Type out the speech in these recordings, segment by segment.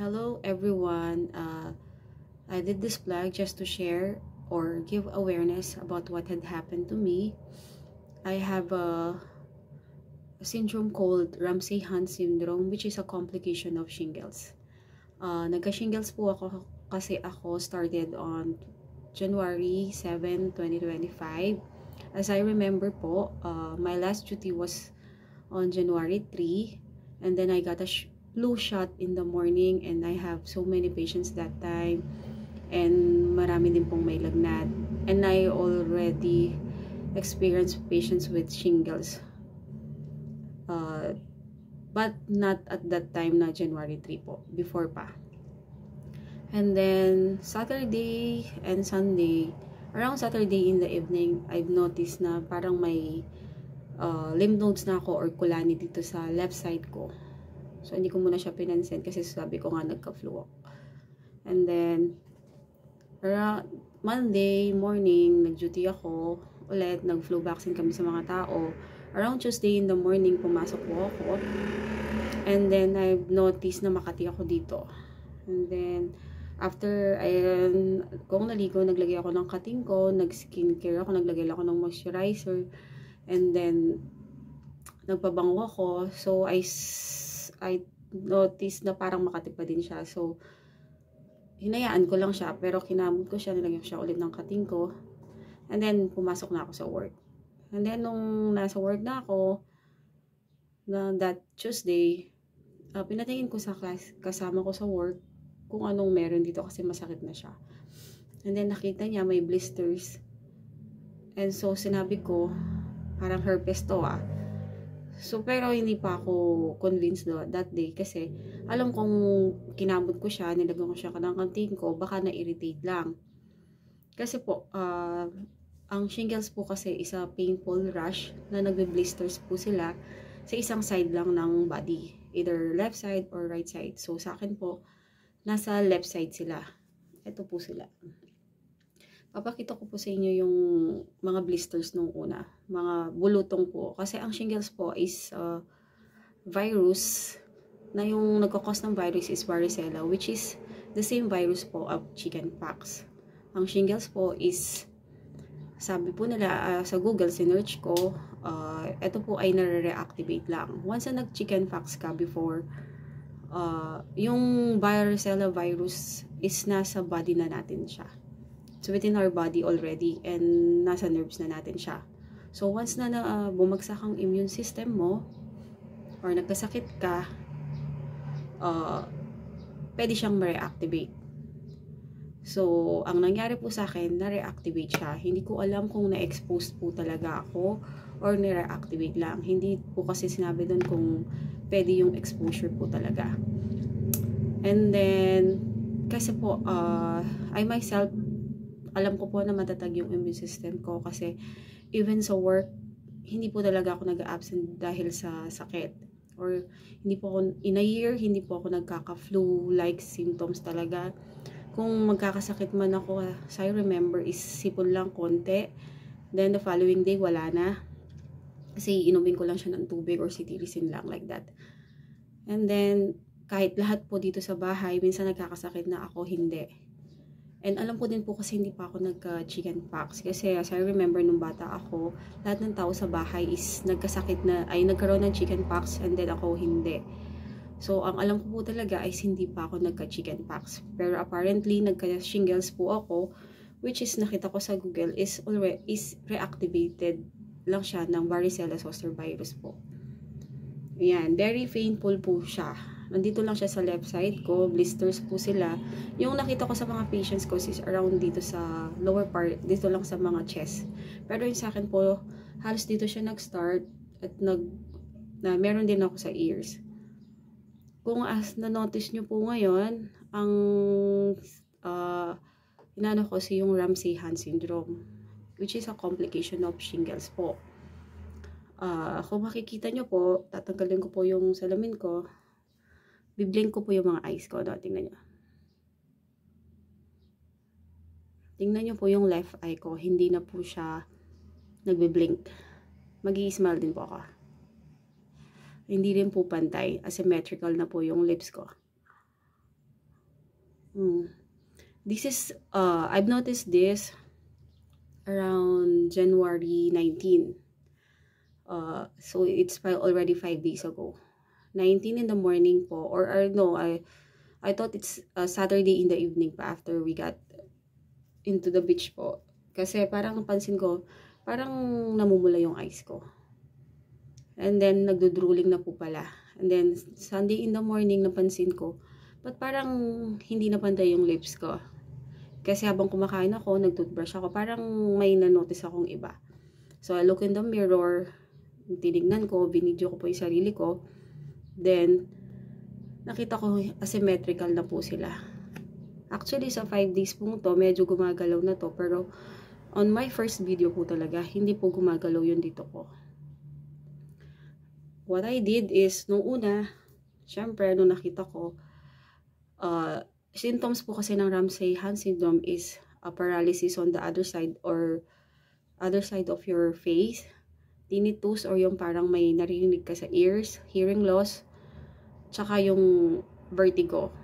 Hello everyone. I did this vlog just to share or give awareness about what had happened to me. I have a syndrome called Ramsay-Hunt syndrome, which is a complication of shingles. Nagka-shingles po ako kasi ako started on January 7, 2025. As I remember po, my last duty was on January 3, and then I got a flu shot in the morning, and I have so many patients that time, and marami din pong may lagnat, and I already experienced patients with shingles, but not at that time na January 3 po, before pa. And then Saturday and Sunday, around Saturday in the evening, I've noticed na parang may lymph nodes na ako or kulani dito sa left side ko. So, hindi ko muna siya pinansin kasi sabi ko nga nagka-flu ako. And then, around Monday morning, nag-duty ako. Ulit, nag-flu vaccine kami sa mga tao. Around Tuesday in the morning, pumasok po ako. And then, I've noticed na makati ako dito. And then, after, kung naligo, naglagay ako ng kating ko, nag-skincare ako, naglagay ako ng moisturizer. And then, nagpabango ako. So, I noticed na parang makati pa din siya. So, hinayaan ko lang siya. Pero kinamot ko siya, nilagyan ko siya ulit ng kating ko. And then, pumasok na ako sa work. And then, nung nasa work na ako, na that Tuesday, pinatingin ko sa class, kasama ko sa work, kung anong meron dito kasi masakit na siya. And then, nakita niya may blisters. And so, sinabi ko, parang herpes to So, pero hindi pa ako convinced that day kasi alam kong kinabot ko siya, nilagyan ko siya ng kanting ko, baka na-irritate lang. Kasi po, ang shingles po kasi is a painful rash na nagbe-blisters po sila sa isang side lang ng body. Either left side or right side. So, sa akin po, nasa left side sila. Ito po sila. Papakita ko po sa inyo yung mga blisters nung una. Mga bulutong po. Kasi ang shingles po is virus na yung nagkakos ng virus is varicella, which is the same virus po of chickenpox. Ang shingles po is, sabi po nila sa Google, sinearch ko, ito po ay nare-reactivate lang. Once na nag-chickenpox ka before, yung varicella virus is nasa body na natin siya. So, within our body already, and nasa nerves na natin siya. So, once na bumagsak ang immune system mo, or nagkasakit ka, pwede siyang ma-reactivate. So, ang nangyari po sa akin, na-reactivate siya. Hindi ko alam kung na-expose po talaga ako, or na-reactivate lang. Hindi po kasi sinabi doon kung pwede yung exposure po talaga. And then, kasi po, I myself, alam ko po na matatag yung immune system ko kasi even sa work, hindi po talaga ako nag-absent dahil sa sakit. Or hindi po ako, in a year, hindi po ako nagkaka-flu-like symptoms talaga. Kung magkakasakit man ako, as I remember, is sipon lang konti. Then the following day, wala na. Kasi inumin ko lang siya ng tubig or cetirizine lang, like that. And then, kahit lahat po dito sa bahay, minsan nagkakasakit na ako, hindi. And alam ko din po kasi hindi pa ako nagka-chickenpox. Kasi as I remember nung bata ako, lahat ng tao sa bahay is nagkasakit na, ay nagkaroon ng chickenpox, and then ako hindi. So, ang alam ko po talaga is hindi pa ako nagka-chickenpox. Pero apparently, nagka-shingles po ako, which is nakita ko sa Google is reactivated lang siya ng varicella zoster virus po. Ayan, very painful po siya. Nandito lang siya sa left side ko, blisters po sila. Yung nakita ko sa mga patients ko is around dito sa lower part, dito lang sa mga chest. Pero yung sa akin po, halos dito siya nag-start at meron din ako sa ears. Kung na-notice nyo po ngayon, ang inano ko si yung Ramsay-Hunt syndrome, which is a complication of shingles po. Kung makikita nyo po, tatanggalin ko po yung salamin ko. Biblink ko po yung mga eyes ko. Tingnan nyo. Tingnan nyo po yung left eye ko. Hindi na po siya nagbiblink. Mag-i-smile din po ako. Hindi rin po pantay. Asymmetrical na po yung lips ko. This is, I've noticed this around January 19. So it's already 5 days ago. 19 in the morning po, or no, I thought it's Saturday in the evening pa after we got into the beach po. Kasi parang napansin ko, parang namumula yung eyes ko. And then, nagdodrooling na po pala. And then, Sunday in the morning, napansin ko, but parang hindi napantay yung lips ko. Kasi habang kumakain ako, nag-toothbrush ako, parang may na-notice akong iba. So, I look in the mirror, tinignan ko, binidyo ko po yung sarili ko. Then, nakita ko asymmetrical na po sila. Actually, sa 5 days po to, medyo gumagalaw na to. Pero, on my first video po talaga, hindi po gumagalaw yung dito ko. What I did is, nung una, syempre, nung nakita ko, symptoms po kasi ng Ramsay-Hunt syndrome is a paralysis on the other side or other side of your face, tinnitus or yung parang may narinig ka sa ears, hearing loss, tsaka yung vertigo.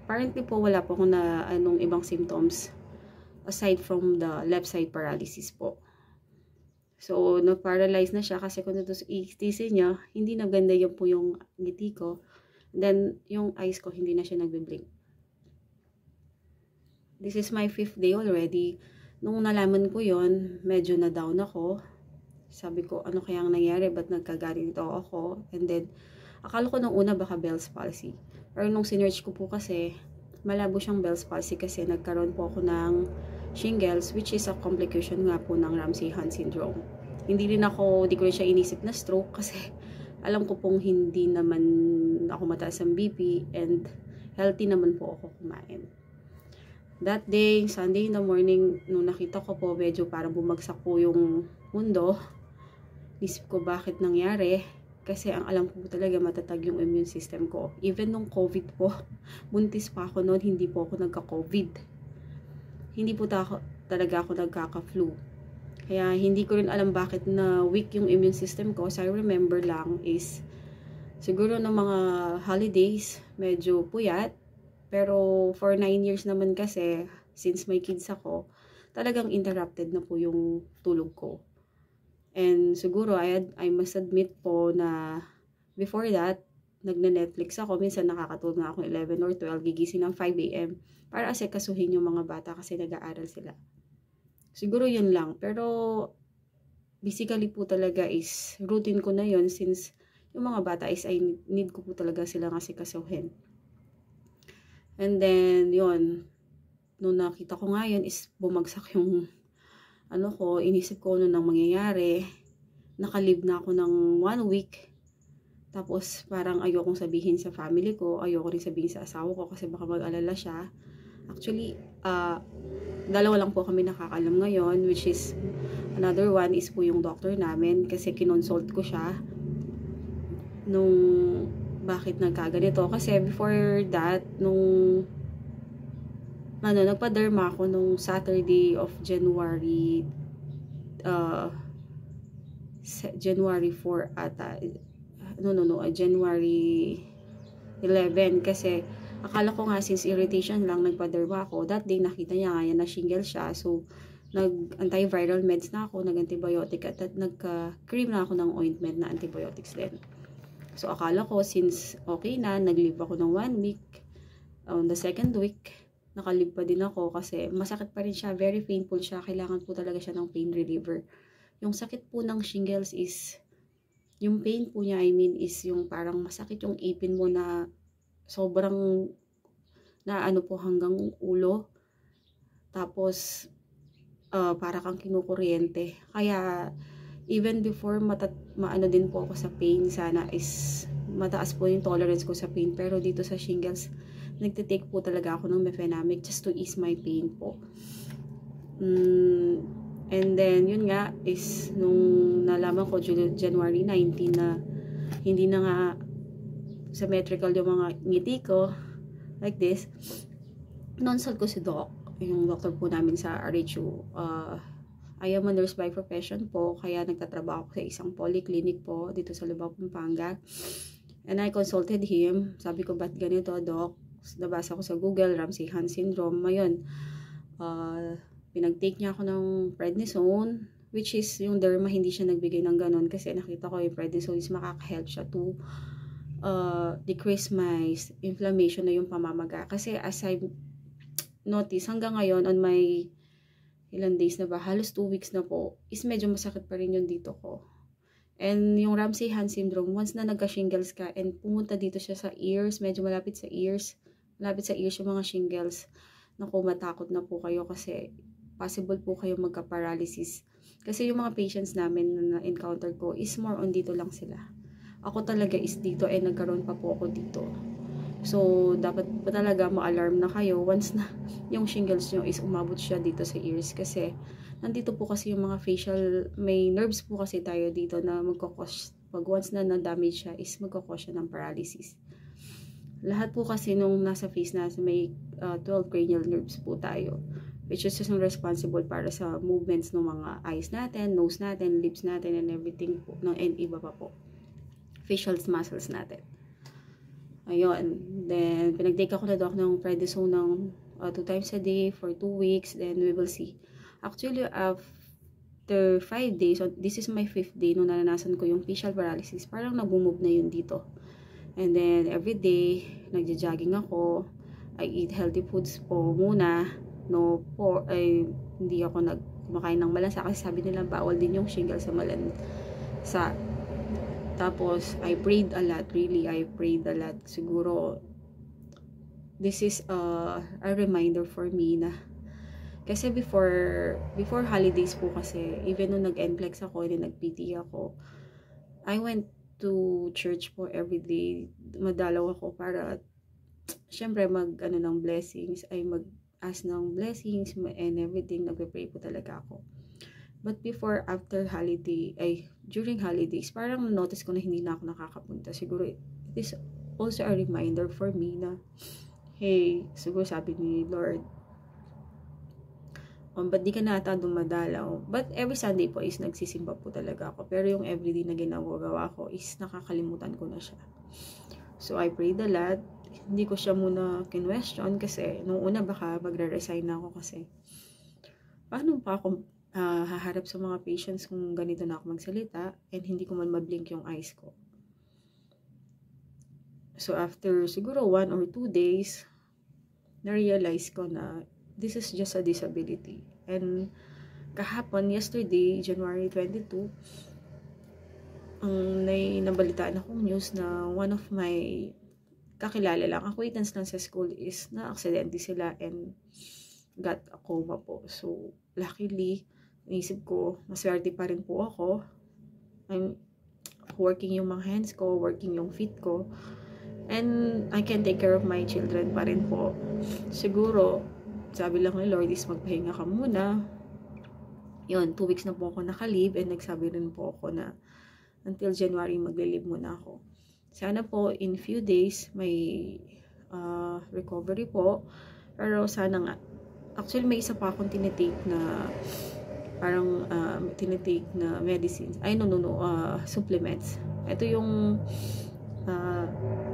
Apparently po wala po akong na anong ibang symptoms aside from the left side paralysis po. So, na-paralyze na siya kasi kung itisin niya, hindi na ganda yun po yung ngiti ko. Then, yung eyes ko, hindi na siya nagbe-blink. This is my 5th day already. Nung nalaman ko yon, medyo na-down ako. Sabi ko, ano kayang nangyari? Ba't nagkaganito ako? And then, akala ko nung una baka Bell's palsy. Pero nung sinearch ko po kasi, malabo siyang Bell's palsy kasi nagkaroon po ako ng shingles, which is a complication nga po ng Ramsay-Hunt syndrome. Hindi ko rin siya inisip na stroke kasi alam ko pong hindi naman ako mataas ang BP and healthy naman po ako kumain. That day, Sunday in the morning, nung nakita ko po, medyo parang bumagsak po yung mundo. Isip ko bakit nangyari. Kasi ang alam ko talaga matatag yung immune system ko. Even nung COVID po, buntis pa ako noon, hindi po ako nagka-COVID. Hindi po talaga ako nagkaka-flu. Kaya hindi ko rin alam bakit na weak yung immune system ko. So I remember lang is siguro ng mga holidays, medyo puyat. Pero for 9 years naman kasi, since may kids ako, talagang interrupted na po yung tulog ko. And siguro, I must admit po na before that, nagne-Netflix ako. Minsan nakakatulog na ako 11 or 12, gigising ng 5 AM para asikasuhin yung mga bata kasi nag-aaral sila. Siguro yun lang. Pero, basically po talaga is routine ko na yun since yung mga bata is I need ko po talaga silang asikasuhin. And then, yun. Nung nakita ko nga yun is bumagsak yung inisip ko ano nang mangyayari. Nakalib na ako ng 1 week. Tapos, parang ayokong sabihin sa family ko, ayoko rin sabihin sa asawa ko kasi baka mag-alala siya. Actually, dalawa lang po kami nakakalam ngayon, which is, another one is po yung doctor namin kasi kinonsult ko siya nung bakit nagkaganito. Kasi before that, nung nagpa-derma ako nung Saturday of January 4 ata. January 11 kasi akala ko nga since irritation lang nagpa-derma ako. That day nakita niya nga yan na shingle siya. So nag-antiviral meds na ako, nag-antibiotic at nagka-cream na ako ng ointment na antibiotics din. So akala ko since okay na, nag-leave ako ng 1 week. On the second week, nakalib pa din ako kasi masakit pa rin siya, very painful siya, kailangan po talaga siya ng pain reliever. Yung sakit po ng shingles is, yung pain po niya, is yung parang masakit yung ipin mo na sobrang na po hanggang ulo. Tapos, para kang kinukuryente. Kaya, even before maano din po ako sa pain, sana is mataas po yung tolerance ko sa pain. Pero dito sa shingles, nagtitake po talaga ako ng mefenamic just to ease my pain po. And then, yun nga, is nung nalaman ko January 19 na hindi na nga symmetrical yung mga ngiti ko, like this, nonsult ko si Doc, yung doctor po namin sa RHU. I am a nurse by profession po, kaya nagtatrabaho ko sa isang polyclinic po dito sa Lubao, Pampanga. And I consulted him. Sabi ko, ba't ganito, Doc? nabasa ko sa Google, Ramsay-Hunt syndrome. Ngayon, pinag-take niya ako ng prednisone, which is yung derma hindi siya nagbigay ng ganun kasi nakita ko yung prednisone is makaka-help siya to decrease my inflammation na yung pamamaga. Kasi as I notice, hanggang ngayon, on my ilang days na ba, halos 2 weeks na po, is medyo masakit pa rin yung dito ko. And yung Ramsay-Hunt syndrome, once na nagka-shingles ka and pumunta dito siya sa ears, medyo malapit sa ears yung mga shingles, naku, matakot na po kayo kasi possible po kayo magka-paralysis. Kasi yung mga patients namin na encounter ko is more on dito lang sila. Ako talaga is dito and nagkaroon pa po ako dito. So, dapat po talaga ma-alarm na kayo once na yung shingles nyo is umabot siya dito sa ears kasi nandito po kasi yung mga facial, may nerves po kasi tayo dito na magkakos, pag once na na-damage siya is magkakos siya ng paralysis. Lahat po kasi nung nasa face na may 12 cranial nerves po tayo, which is just responsible para sa movements ng mga eyes natin, nose natin, lips natin, and everything po, and iba pa po. Facial muscles natin. Ayun. Then, pinag-take ako na doc ng prednisone ng 2 times a day for 2 weeks. Then, we will see. Actually, after 5 days, so this is my 5th day nung naranasan ko yung facial paralysis. Parang nag-move na yun dito. And then, every day, nagja-jogging ako. I eat healthy foods po muna. No, hindi ako kumakain ng malansa kasi sabi nila bawal din yung shingles sa malansa. Tapos, I prayed a lot. Really, I prayed a lot. Siguro, this is a reminder for me na kasi before holidays po kasi, even nung nag-NCLEX ako, and nag-PT ako, I went to church po every day. Madalaw ako para, syempre, ng blessings, ay mag-ask ng blessings and everything. Nagpe-pray po talaga ako. But after holiday, during holidays, parang notice ko na hindi na ako nakakapunta. Siguro, it is also a reminder for me na, hey, siguro sabi ni Lord, ba't di ka na ata dumadalaw? But every Sunday po is nagsisimba po talaga ako. Pero yung everyday na ginagawa ko is nakakalimutan ko na siya. So, I prayed a lot. Hindi ko siya muna kinwestiyon kasi nung una baka magre-resign na ako kasi paano pa ako haharap sa mga patients kung ganito na ako magsalita and hindi ko man mablink yung eyes ko. So, after siguro 1 or 2 days, na-realize ko na this is just a disability. And kahapon, yesterday, January 22, ang nabalitaan akong news na one of my kakilala lang, acquaintance lang sa school is na-aksidente sila and got a coma po. So, luckily, naisip ko, maswerte pa rin po ako. I'm working yung mga hands ko, working yung feet ko. And I can take care of my children pa rin po. Siguro, sabi lang ni Lord is magpahinga ka muna. Yun, 2 weeks na po ako naka-leave and nagsabi rin po ako na until January magle-leave muna ako. Sana po in few days may recovery po. Pero sana nga, actually may isa pa akong tinitake na parang tinitake na medicines. Supplements. Ito yung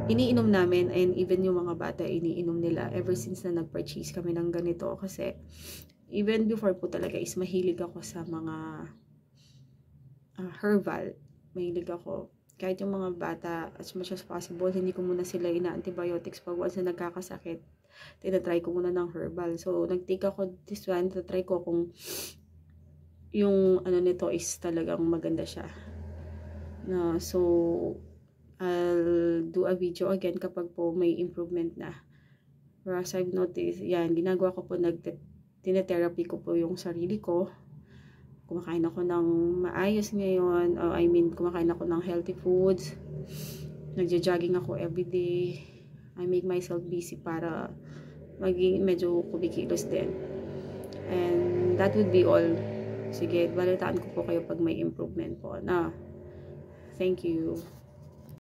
iniinom namin and even yung mga bata iniinom nila ever since na nag-purchase kami ng ganito kasi even before po talaga is mahilig ako sa mga herbal. Mahilig ako. Kahit yung mga bata, as much as possible, hindi ko muna sila ina-antibiotics pag once na nagkakasakit. Tinatry ko muna ng herbal. So, nag-take ako this one, tinatry ko kung yung nito is talagang maganda siya. So, I'll do a video again kapag po may improvement na. Whereas I've noticed, yan, ginagawa ko po, tinetherapy ko po yung sarili ko. Kumakain ako ng maayos ngayon. Kumakain ako ng healthy foods. Nagja-jogging ako everyday. I make myself busy para maging medyo kumikilos din. And that would be all. Sige, balitaan ko po kayo pag may improvement po. Thank you.